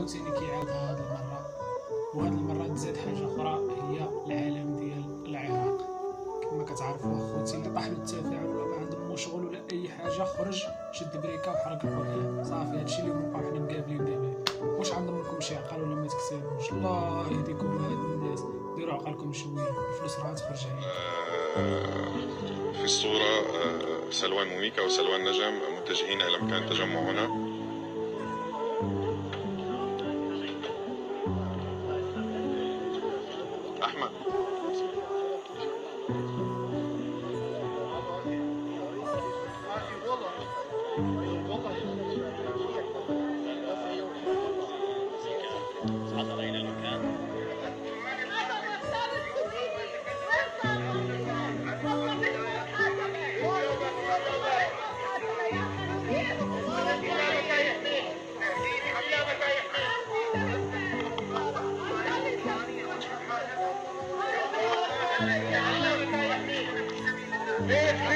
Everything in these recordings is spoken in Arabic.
عاوتاني كيعاودها هاد المرة، وهاد المرة تزاد حاجة أخرى هي العالم ديال العراق. كما كتعرفوا اخوتي اللي طاح بالتفاعل ولا ما عندهم شغل ولا أي حاجة، خرج شد بريكا وحرك الحرية، صافي هادشي اللي بنبقاو حنا مقابلين دابا. واش عندكم شي عقل ولا ما تكسبوش؟ الله يهديكم هاد الناس، ديروا عقلكم شوية، الفلوس راه تخرج عليكم. في الصورة سلوان موميكا وسلوان نجم متجهين إلى مكان التجمع هنا. أحمد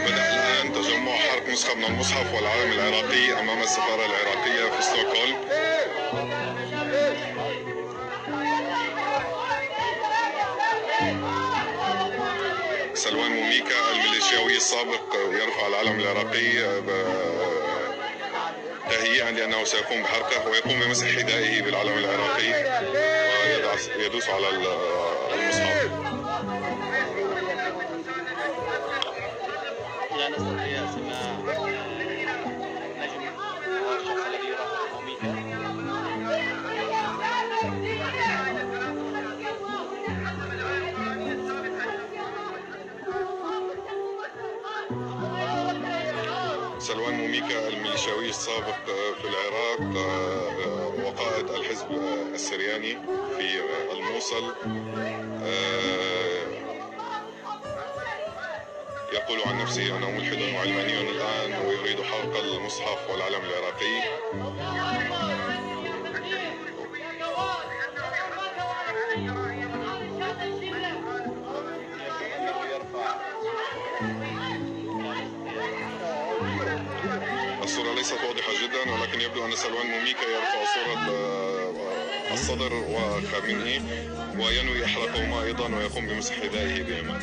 بدأ الآن تجمع حرق نسخة من المصحف والعلم العراقي أمام السفارة العراقية في ستوكهولم. سلوان موميكا الميليشياوي السابق يرفع العلم العراقي تهيئا لأنه سيقوم بحرقه ويقوم بمسح حذائه بالعلم العراقي ويدوس على المصحف. لا نستطيع سماع نجم الشخص الذي يرافق موميكا. سلوان موميكا الميليشياوي السابق في العراق وقائد الحزب السرياني في الموصل يقول عن نفسه أنه ملحد وعلماني الآن ويريد حرق المصحف والعلم العراقي. الصورة ليست واضحة جدا، ولكن يبدو أن سلوان موميكا يرفع صورة الصدر وخامنئي وينوي إحراقهما أيضا ويقوم بمسح حذائه بهما.